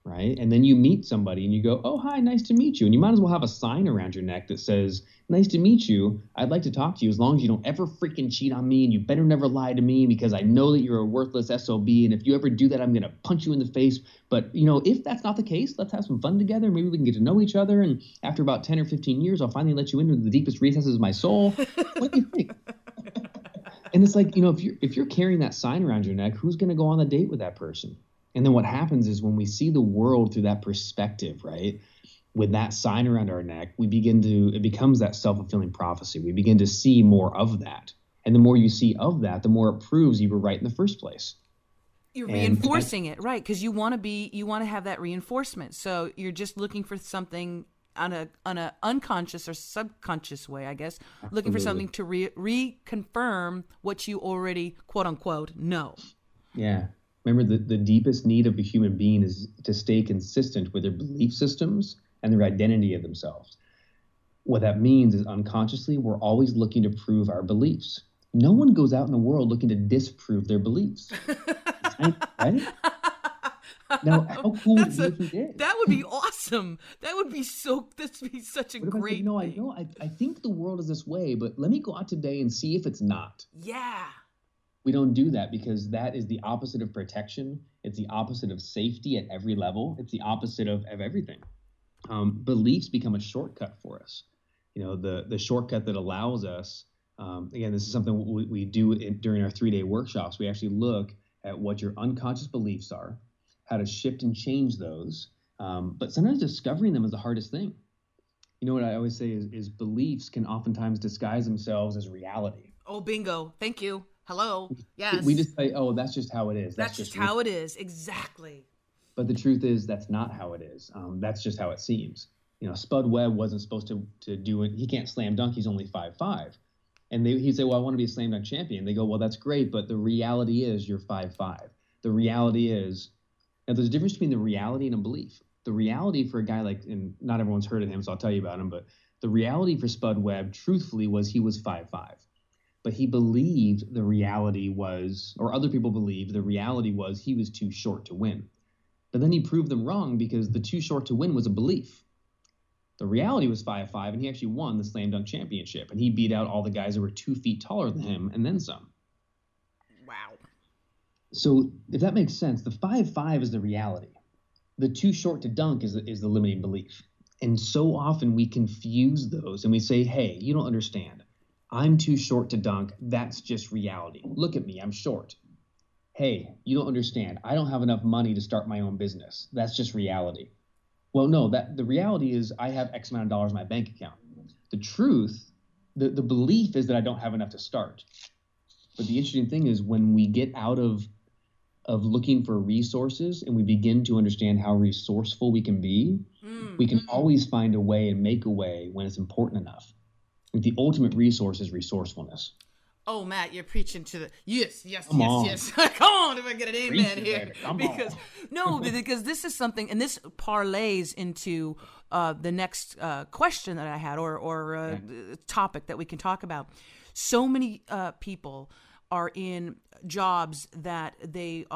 right? And then you meet somebody and you go, oh, hi, nice to meet you. And you might as well have a sign around your neck that says, nice to meet you. I'd like to talk to you as long as you don't ever freaking cheat on me, and you better never lie to me because I know that you're a worthless SOB. And if you ever do that, I'm going to punch you in the face. But, if that's not the case, let's have some fun together. Maybe we can get to know each other. And after about 10 or 15 years, I'll finally let you into the deepest recesses of my soul. What do you think? And it's like, if you're carrying that sign around your neck, who's going to go on the date with that person? And then what happens is when we see the world through that perspective, right, with that sign around our neck, it becomes that self-fulfilling prophecy. We begin to see more of that. And the more you see of that, the more it proves you were right in the first place. You're reinforcing it, right? Because you want to have that reinforcement. So you're just looking for something on a unconscious or subconscious way, I guess, Absolutely. Looking for something to reconfirm what you already, quote unquote, know. Yeah. Remember, the deepest need of a human being is to stay consistent with their belief systems and their identity of themselves. What that means is unconsciously, we're always looking to prove our beliefs. No one goes out in the world looking to disprove their beliefs. Right? Now, how cool would it be if we did? That would be awesome. This would be such a great thing. I think the world is this way, but let me go out today and see if it's not. Yeah. We don't do that because that is the opposite of protection. It's the opposite of safety at every level. It's the opposite of everything. Beliefs become a shortcut for us. The shortcut that allows us, again, this is something we do during our 3-day workshops. We actually look at what your unconscious beliefs are, how to shift and change those. But sometimes discovering them is the hardest thing. What I always say is beliefs can oftentimes disguise themselves as reality. Oh, bingo. Thank you. Hello. Yes. We just say, oh, that's just how it is. That's just how it is. Exactly. But the truth is that's not how it is. That's just how it seems. Spud Webb wasn't supposed to do it. He can't slam dunk. He's only 5'5". And he'd say, well, I want to be a slam dunk champion. They go, well, that's great. But the reality is you're 5'5". The reality is, now there's a difference between the reality and a belief. The reality for a guy and not everyone's heard of him, so I'll tell you about him. But the reality for Spud Webb, truthfully, was he was 5'5". But he believed the reality was, or other people believed the reality was he was too short to win. But then he proved them wrong because the too short to win was a belief. The reality was 5'5", and he actually won the slam dunk championship. And he beat out all the guys that were 2 feet taller than him and then some. Wow. So if that makes sense, the 5'5" is the reality. The too short to dunk is the limiting belief. And so often we confuse those and we say, hey, you don't understand. I'm too short to dunk. That's just reality. Look at me. I'm short. Hey, you don't understand. I don't have enough money to start my own business. That's just reality. Well, no, the reality is I have X amount of dollars in my bank account. The truth, the belief is that I don't have enough to start. But the interesting thing is when we get out of of looking for resources and we begin to understand how resourceful we can be, we can always find a way and make a way when it's important enough. Like the ultimate resource is resourcefulness. Oh, Matt, you're preaching to the yes. Come on. Come on, if I get an amen Preach it, here, baby. Come because on. because this is something, and this parlays into the next question that I had, or topic that we can talk about. So many people are in jobs that they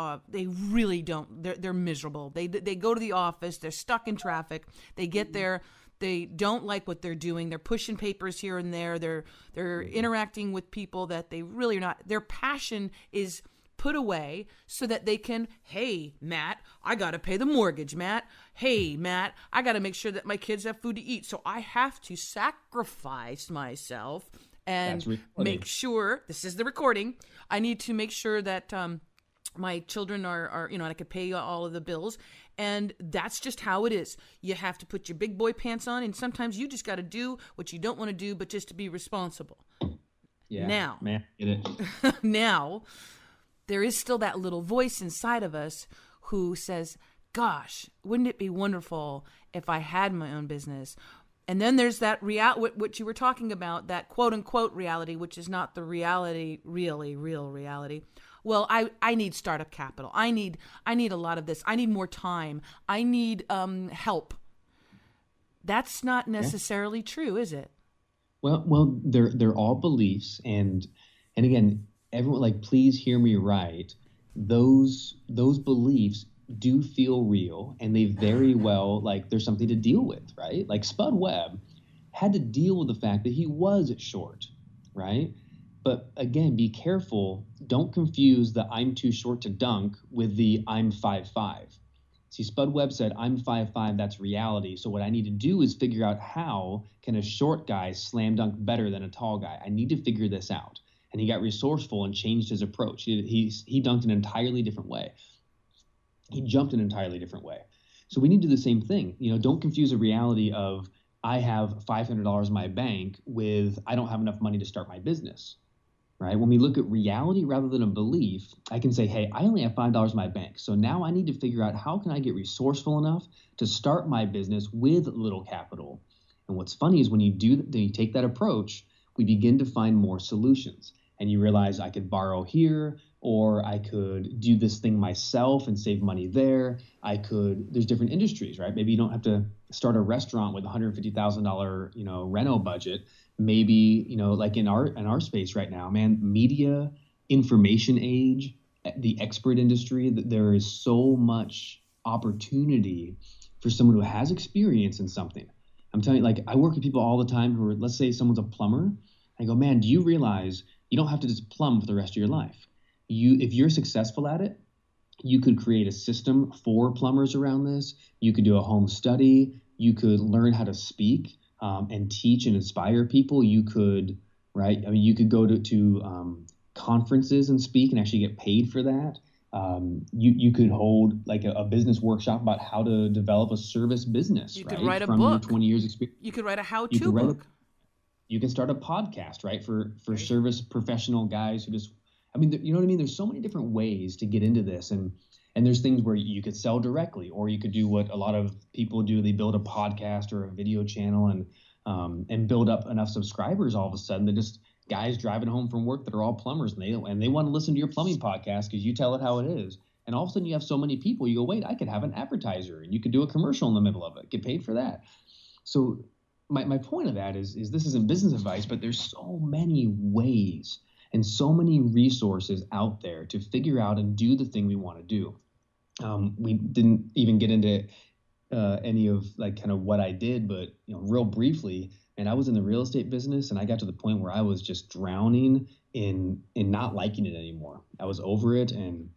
really don't. They're miserable. They go to the office. They're stuck in traffic. They get there. They don't like what they're doing. They're pushing papers here and there. They're interacting with people that they really are not. Their passion is put away so that they can, hey, Matt, I got to pay the mortgage, Matt. Hey, Matt, I got to make sure that my kids have food to eat. So I have to sacrifice myself and make sure, this is the recording, I need to make sure that my children are, and I could pay all of the bills. And that's just how it is. You have to put your big boy pants on, and sometimes you just got to do what you don't want to do, but just to be responsible. Yeah, now, man, get it. Now, there is still that little voice inside of us who says, gosh, wouldn't it be wonderful if I had my own business? And then there's that what you were talking about, that quote unquote reality, which is not the reality, really real reality. Well, I need startup capital. I need a lot of this. I need more time. I need help. That's not necessarily true, is it? Well, they're all beliefs, and again, everyone, like, please hear me right. Those beliefs do feel real, and they very well, like, there's something to deal with, right? Like Spud Webb had to deal with the fact that he was short, right? But again, be careful. Don't confuse the I'm too short to dunk with the I'm 5'5". See, Spud Webb said, I'm 5'5", that's reality. So what I need to do is figure out how can a short guy slam dunk better than a tall guy. I need to figure this out. And he got resourceful and changed his approach. He dunked an entirely different way. He jumped an entirely different way. So we need to do the same thing. Don't confuse a reality of I have $500 in my bank with I don't have enough money to start my business. Right? When we look at reality rather than a belief, I can say, hey, I only have $5 in my bank. So now I need to figure out how can I get resourceful enough to start my business with little capital. And what's funny is when you take that approach, we begin to find more solutions. And you realize I could borrow here, or I could do this thing myself and save money there. There's different industries, right? Maybe you don't have to start a restaurant with $150,000, reno budget. Maybe, like in our space right now, man, media, information age, the expert industry, there is so much opportunity for someone who has experience in something. I'm telling you, like, I work with people all the time who are, let's say someone's a plumber. I go, man, do you realize you don't have to just plumb for the rest of your life? If you're successful at it, you could create a system for plumbers around this. You could do a home study. You could learn how to speak and teach and inspire people. You could, right? I mean, you could go to conferences and speak and actually get paid for that. You could hold like a business workshop about how to develop a service business. You right? could write a From book. Your 20 years experience. You could write a how-to book. You can start a podcast, right? For service professional guys who just, I mean, you know what I mean? There's so many different ways to get into this. And there's things where you could sell directly, or you could do what a lot of people do. They build a podcast or a video channel and build up enough subscribers. All of a sudden, they're just guys driving home from work that are all plumbers, and they want to listen to your plumbing podcast because you tell it how it is. And all of a sudden you have so many people, you go, wait, I could have an advertiser, and you could do a commercial in the middle of it, get paid for that. So my point of that is this isn't business advice, but there's so many ways and so many resources out there to figure out and do the thing we want to do. We didn't even get into any of like kind of what I did, but real briefly, and I was in the real estate business, and I got to the point where I was just drowning in not liking it anymore. I was over it, and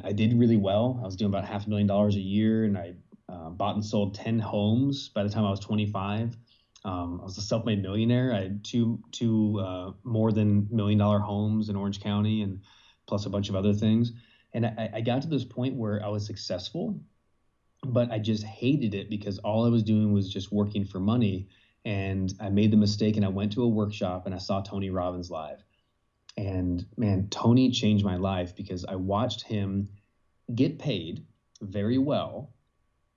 I did really well. I was doing about $500,000 a year, and I bought and sold 10 homes by the time I was 25. I was a self-made millionaire. I had two more than $1 million homes in Orange County, and plus a bunch of other things. And I got to this point where I was successful, but I just hated it because all I was doing was just working for money. And I made the mistake, and I went to a workshop and I saw Tony Robbins live. And man, Tony changed my life because I watched him get paid very well,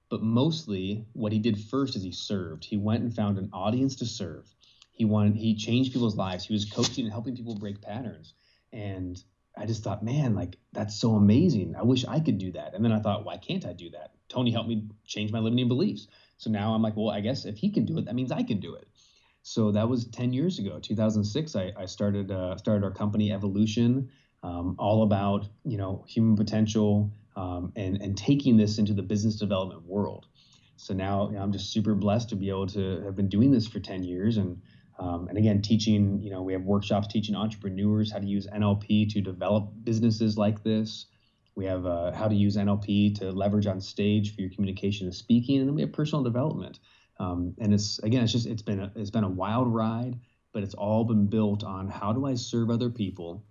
but mostly what he did first is he served. He went and found an audience to serve. He changed people's lives. He was coaching and helping people break patterns. And I just thought, man, like, that's so amazing. I wish I could do that. And then I thought, why can't I do that? Tony helped me change my limiting beliefs. So now I'm like, well, I guess if he can do it, that means I can do it. So that was 10 years ago, 2006. I started our company, Evolution, all about, human potential, and taking this into the business development world. So now I'm just super blessed to be able to have been doing this for 10 years. And again, teaching, we have workshops teaching entrepreneurs how to use NLP to develop businesses like this. We have how to use NLP to leverage on stage for your communication and speaking. And then we have personal development. And it's been a wild ride, but it's all been built on how do I serve other people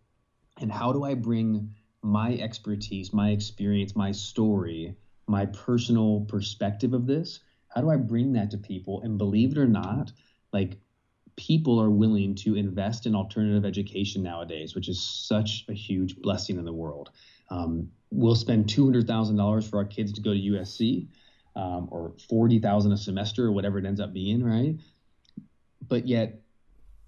and how do I bring my expertise, my experience, my story, my personal perspective of this. How do I bring that to people? And believe it or not, like, people are willing to invest in alternative education nowadays, which is such a huge blessing in the world. We'll spend $200,000 for our kids to go to USC, or $40,000 a semester, or whatever it ends up being, right? But yet,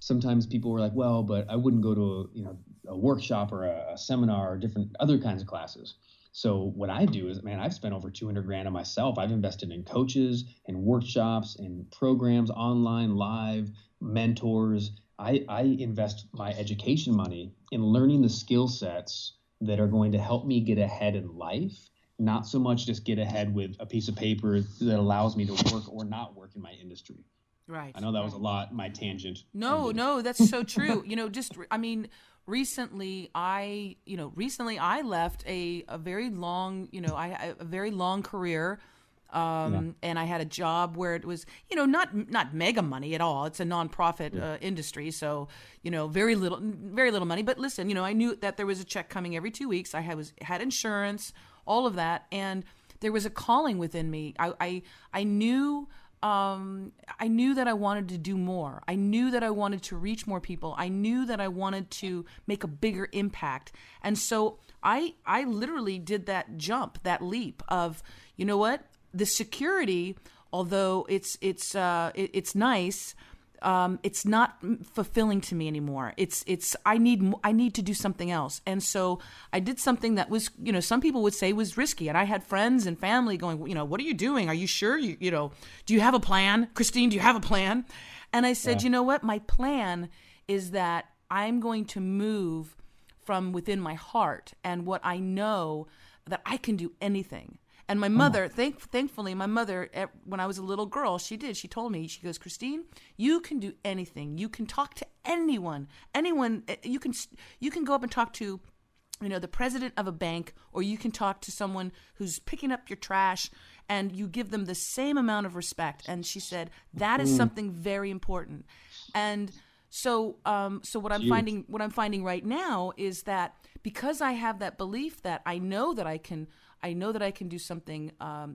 sometimes people were like, well, but I wouldn't go to a workshop or a seminar or different other kinds of classes. So what I do is, man, I've spent over 200 grand on myself. I've invested in coaches and workshops and programs, online, live, mentors. I invest my education money in learning the skill sets that are going to help me get ahead in life, not so much just get ahead with a piece of paper that allows me to work or not work in my industry. Right. I know that was a lot, my tangent. No, that's so true. Recently I left a very long, a very long career. And I had a job where it was, not mega money at all. It's a nonprofit industry. So, very little money. But listen, I knew that there was a check coming every 2 weeks. I had insurance, all of that. And there was a calling within me. I knew that I wanted to do more. I knew that I wanted to reach more people. I knew that I wanted to make a bigger impact. And so I literally did that jump, that leap of, you know what? The security, although it's nice, it's not fulfilling to me anymore. I need to do something else. And so I did something that was, some people would say was risky. And I had friends and family going, what are you doing? Are you sure? Do you have a plan? Christine, do you have a plan? And I said, you know what? My plan is that I'm going to move from within my heart and what I know that I can do anything. And my mother, thankfully, my mother, when I was a little girl, she told me, she goes, Christine, you can do anything. You can talk to anyone, you can go up and talk to, the president of a bank, or you can talk to someone who's picking up your trash, and you give them the same amount of respect. And she said, that is something very important. And so what I'm finding right now is that because I have that belief that I know that I can do something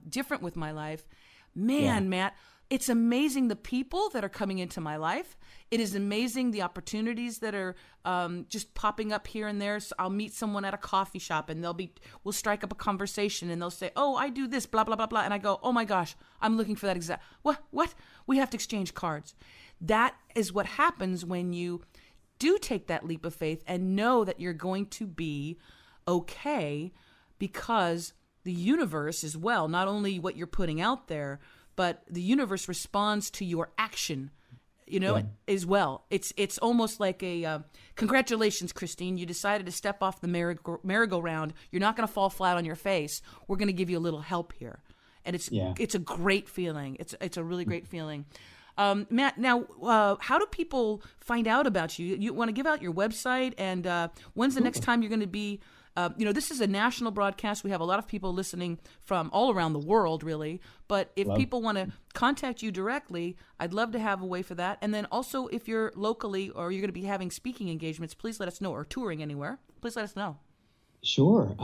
different with my life. Man, Matt, it's amazing the people that are coming into my life. It is amazing the opportunities that are just popping up here and there. So I'll meet someone at a coffee shop and we'll strike up a conversation and they'll say, oh, I do this, blah, blah, blah, blah. And I go, oh my gosh, I'm looking for that exact, what? We have to exchange cards. That is what happens when you do take that leap of faith and know that you're going to be okay, because the universe as well, not only what you're putting out there, but the universe responds to your action, as well. It's almost like a, congratulations, Christine, you decided to step off the merry-go-round. You're not going to fall flat on your face. We're going to give you a little help here. And it's a great feeling. It's a really great feeling. Matt, now, how do people find out about you? You want to give out your website, and when's the next time you're going to be? This is a national broadcast. We have a lot of people listening from all around the world, really. But if people want to contact you directly, I'd love to have a way for that. And then also, if you're locally or you're going to be having speaking engagements, please let us know, or touring anywhere, please let us know. Sure.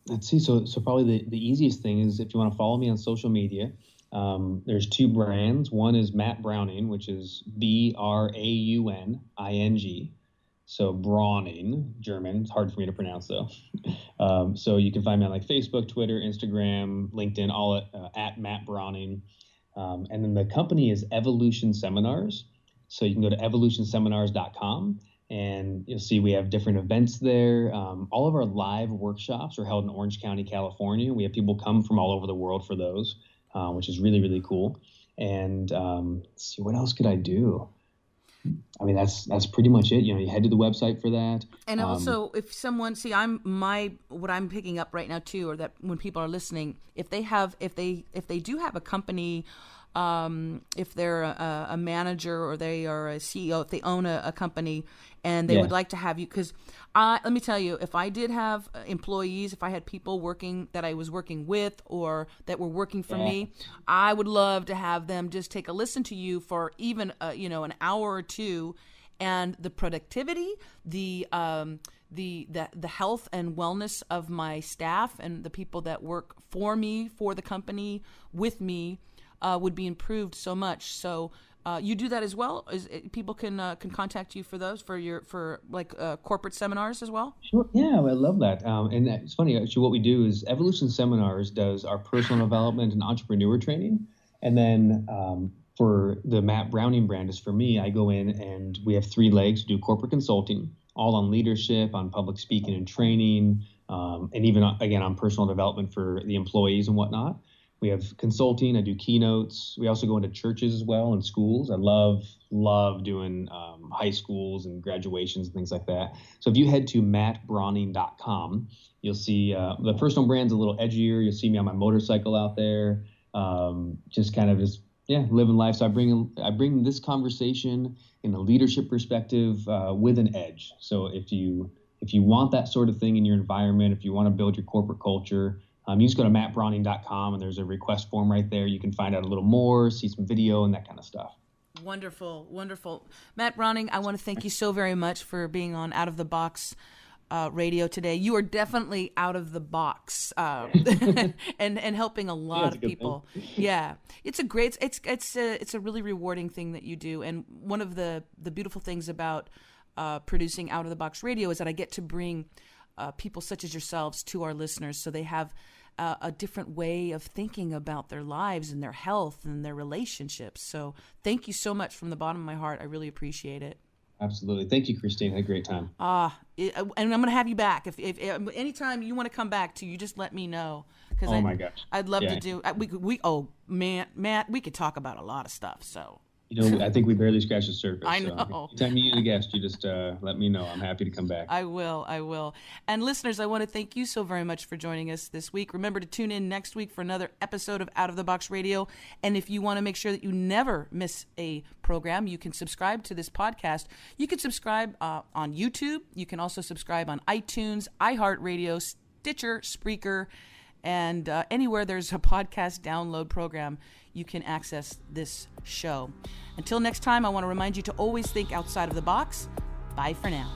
Let's see. So probably the easiest thing is if you want to follow me on social media. There's two brands. One is MATT Brauning, which is BRAUNING. So Brauning, German. It's hard for me to pronounce, though. So you can find me on like Facebook, Twitter, Instagram, LinkedIn, all at Matt Browning. And then the company is Evolution Seminars. So you can go to evolutionseminars.com and you'll see we have different events there. All of our live workshops are held in Orange County, California. We have people come from all over the world for those, which is really, really cool. And let's see, what else could I do? I mean, that's pretty much it. You head to the website for that. And also, if someone what I'm picking up right now too, or that when people are listening, if they do have a company, if they're a manager or they are a CEO, if they own a company and they would like to have you, because let me tell you, if I did have employees, if I had people working that I was working with or that were working for me, I would love to have them just take a listen to you for even an hour or two, and the productivity, the health and wellness of my staff and the people that work for me, for the company, with me, would be improved so much. So you do that as well? People can contact you for those, for corporate seminars as well? Sure. Yeah, I love that. And it's funny, actually, what we do is Evolution Seminars does our personal development and entrepreneur training. And then for the Matt Browning brand is for me, I go in and we have 3 legs, do corporate consulting, all on leadership, on public speaking and training, and even, again, on personal development for the employees and whatnot. We have consulting. I do keynotes. We also go into churches as well and schools. I love doing high schools and graduations and things like that. So if you head to mattbrowning.com, you'll see the personal brand's a little edgier. You'll see me on my motorcycle out there, living life. So I bring this conversation in a leadership perspective with an edge. So if you want that sort of thing in your environment, if you want to build your corporate culture, you just go to mattbrowning.com and there's a request form right there. You can find out a little more, see some video and that kind of stuff. Wonderful, wonderful. Matt Browning, I want to thank you so very much for being on Out of the Box radio today. You are definitely out of the box and helping a lot of people. Yeah, it's a really rewarding thing that you do. And one of the beautiful things about producing Out of the Box radio is that I get to bring people such as yourselves to our listeners, so they have a different way of thinking about their lives and their health and their relationships. So thank you so much from the bottom of my heart. I really appreciate it. Absolutely. Thank you, Christine. I had a great time. And I'm going to have you back. If anytime you want to come back to, you just let me know. Oh my gosh. I'd love to do, Matt, we could talk about a lot of stuff. So. I think we barely scratched the surface. I know. So anytime you need a guest, you just let me know. I'm happy to come back. I will. And listeners, I want to thank you so very much for joining us this week. Remember to tune in next week for another episode of Out of the Box Radio. And if you want to make sure that you never miss a program, you can subscribe to this podcast. You can subscribe on YouTube. You can also subscribe on iTunes, iHeartRadio, Stitcher, Spreaker, and anywhere there's a podcast download program, you can access this show. Until next time, I want to remind you to always think outside of the box. Bye for now.